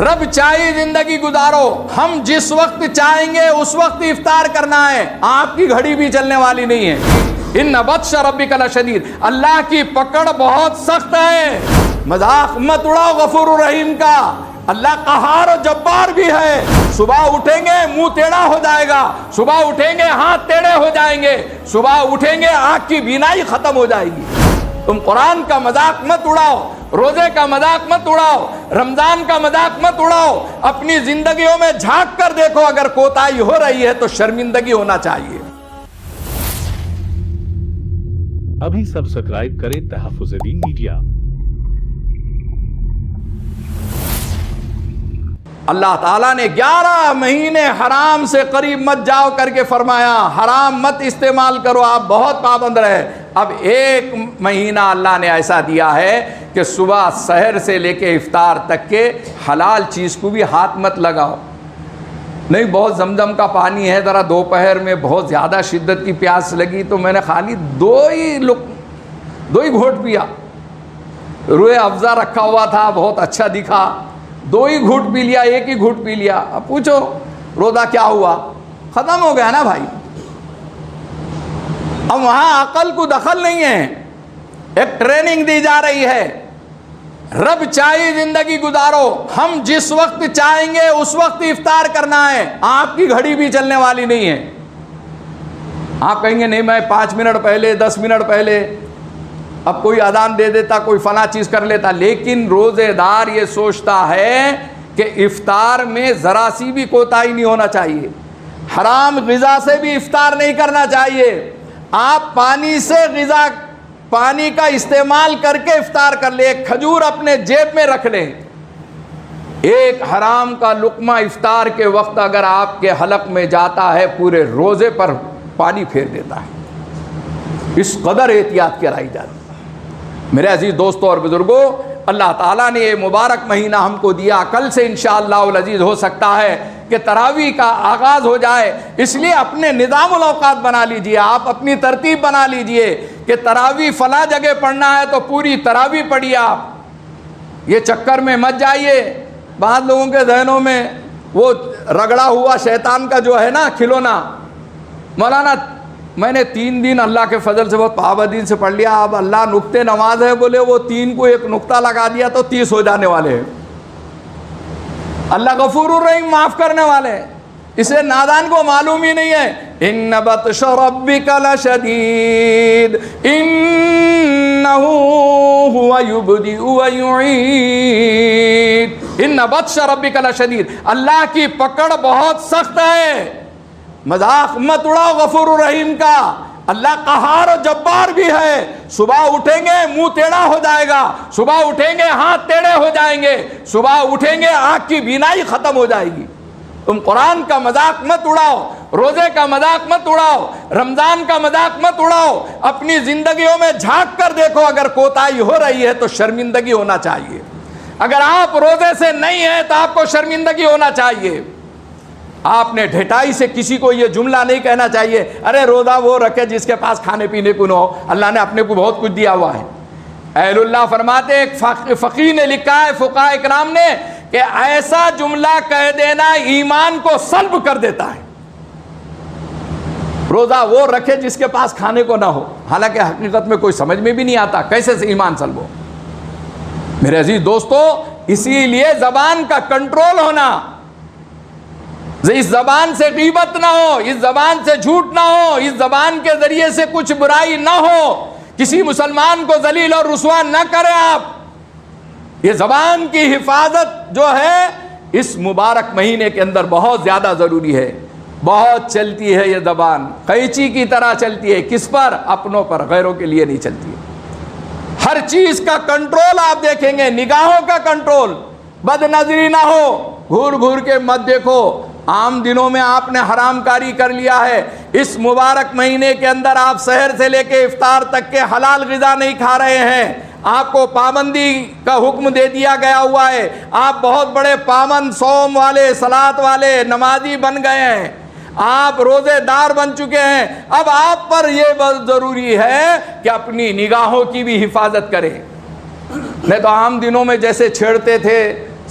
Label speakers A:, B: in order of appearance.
A: رب چاہیے زندگی گزارو، ہم جس وقت چاہیں گے اس وقت افطار کرنا ہے، آپ کی گھڑی بھی چلنے والی نہیں ہے۔ ان بطش ربک لشدید، اللہ کی پکڑ بہت سخت ہے۔ مذاق مت اڑاؤ غفور الرحیم کا، اللہ قہار و جبار بھی ہے۔ صبح اٹھیں گے منہ ٹیڑھا ہو جائے گا، صبح اٹھیں گے ہاتھ ٹیڑھے ہو جائیں گے، صبح اٹھیں گے آنکھ کی بینائی ختم ہو جائے گی۔ تم قرآن کا مذاق مت اڑاؤ، روزے کا مذاق مت اڑاؤ، رمضان کا مذاق مت اڑاؤ، اپنی زندگیوں میں جھانک کر دیکھو، اگر کوتاہی ہو رہی ہے تو شرمندگی ہونا چاہیے۔
B: ابھی سبسکرائب کریں تحفظ دین میڈیا۔
A: اللہ تعالیٰ نے 11 مہینے حرام سے قریب مت جاؤ کر کے فرمایا، حرام مت استعمال کرو، آپ بہت پابند رہے۔ اب 1 مہینہ اللہ نے ایسا دیا ہے کہ صبح سحر سے لے کے افطار تک کے حلال چیز کو بھی ہاتھ مت لگاؤ۔ نہیں بہت زمزم کا پانی ہے، ذرا دوپہر میں بہت زیادہ شدت کی پیاس لگی تو میں نے خالی دو ہی گھونٹ پیا، روئے افزا رکھا ہوا تھا بہت اچھا دکھا، 2 ہی گھونٹ پی لیا، 1 ہی گھونٹ پی لیا۔ اب پوچھو روزہ کیا ہوا؟ ختم ہو گیا نا بھائی۔ اب وہاں عقل کو دخل نہیں ہے، ایک ٹریننگ دی جا رہی ہے۔ رب چاہیے زندگی گزارو، ہم جس وقت چاہیں گے اس وقت افطار کرنا ہے، آپ کی گھڑی بھی چلنے والی نہیں ہے۔ آپ کہیں گے نہیں میں 5 منٹ پہلے 10 منٹ پہلے، اب کوئی اذان دے دیتا، کوئی فلاں چیز کر لیتا، لیکن روزے دار یہ سوچتا ہے کہ افطار میں ذرا سی بھی کوتاہی نہیں ہونا چاہیے، حرام غذا سے بھی افطار نہیں کرنا چاہیے۔ آپ پانی سے غذا، پانی کا استعمال کر کے افطار کر لیں، ایک کھجور اپنے جیب میں رکھ لیں، ایک حرام کا لقمہ افطار کے وقت اگر آپ کے حلق میں جاتا ہے پورے روزے پر پانی پھیر دیتا ہے۔ اس قدر احتیاط کرائی جاتی ہے۔ میرے عزیز دوستوں اور بزرگوں، اللہ تعالیٰ نے یہ مبارک مہینہ ہم کو دیا، کل سے انشاءاللہ العزیز ہو سکتا ہے کہ تراویح کا آغاز ہو جائے، اس لیے اپنے نظام الاوقات بنا لیجئے، آپ اپنی ترتیب بنا لیجئے کہ تراویح فلاں جگہ پڑھنا ہے تو پوری تراویح پڑھیے۔ آپ یہ چکر میں مت جائیے، بعض لوگوں کے ذہنوں میں وہ رگڑا ہوا شیطان کا جو ہے نا کھلونا، مولانا میں نے 3 دن اللہ کے فضل سے بہت پابندی سے پڑھ لیا، اب اللہ نقطے نماز ہے بولے وہ 3 کو ایک نقطہ لگا دیا تو 30 ہو جانے والے ہیں۔ اللہ غفور الرحیم معاف کرنے والے ہیں، اسے نادان کو معلوم ہی نہیں ہے۔ ان بطش ربک لشدید انہ هو یبدئ ویعید، ان بطش ربک لشدید، اللہ کی پکڑ بہت سخت ہے۔ مذاق مت اڑاؤ غفور الرحیم کا، اللہ قہار و جبار بھی ہے۔ صبح اٹھیں گے منہ ٹیڑھا ہو جائے گا، صبح اٹھیں گے ہاتھ ٹیڑھے ہو جائیں گے، صبح اٹھیں گے آنکھ کی بینائی ختم ہو جائے گی۔ تم قرآن کا مذاق مت اڑاؤ، روزے کا مذاق مت اڑاؤ، رمضان کا مذاق مت اڑاؤ، اپنی زندگیوں میں جھانک کر دیکھو، اگر کوتاہی ہو رہی ہے تو شرمندگی ہونا چاہیے۔ اگر آپ روزے سے نہیں ہیں تو آپ کو شرمندگی ہونا چاہیے۔ آپ نے ڈھٹائی سے کسی کو یہ جملہ نہیں کہنا چاہیے، ارے روزہ وہ رکھے جس کے پاس کھانے پینے کو نہ ہو، اللہ نے اپنے کو بہت کچھ دیا ہوا ہے۔ اہل اللہ فرماتے ہیں، ایک فقیہ نے لکھا ہے، فقہاء اکرام نے، کہ ایسا جملہ کہہ دینا ایمان کو سلب کر دیتا ہے۔ روزہ وہ رکھے جس کے پاس کھانے کو نہ ہو، حالانکہ حقیقت میں کوئی سمجھ میں بھی نہیں آتا کیسے سے ایمان سلب ہو۔ میرے عزیز دوستو، اسی لیے زبان کا کنٹرول ہونا، اس زبان سے غیبت نہ ہو، اس زبان سے جھوٹ نہ ہو، اس زبان کے ذریعے سے کچھ برائی نہ ہو، کسی مسلمان کو ذلیل اور رسوا نہ کرے آپ۔ یہ زبان کی حفاظت جو ہے اس مبارک مہینے کے اندر بہت زیادہ ضروری ہے۔ بہت چلتی ہے یہ زبان، قینچی کی طرح چلتی ہے، کس پر؟ اپنوں پر، غیروں کے لیے نہیں چلتی ہے۔ ہر چیز کا کنٹرول آپ دیکھیں گے، نگاہوں کا کنٹرول، بد نظری نہ ہو، گھور گھور کے مت دیکھو۔ عام دنوں میں آپ نے حرام کاری کر لیا ہے، اس مبارک مہینے کے اندر آپ سحر سے لے کے افطار تک کے حلال غذا نہیں کھا رہے ہیں، آپ کو پابندی کا حکم دے دیا گیا ہوا ہے، آپ بہت بڑے پابند، صوم والے، صلاۃ والے، نمازی بن گئے ہیں، آپ روزے دار بن چکے ہیں۔ اب آپ پر یہ بہت ضروری ہے کہ اپنی نگاہوں کی بھی حفاظت کریں۔ نہیں تو عام دنوں میں جیسے چھیڑتے تھے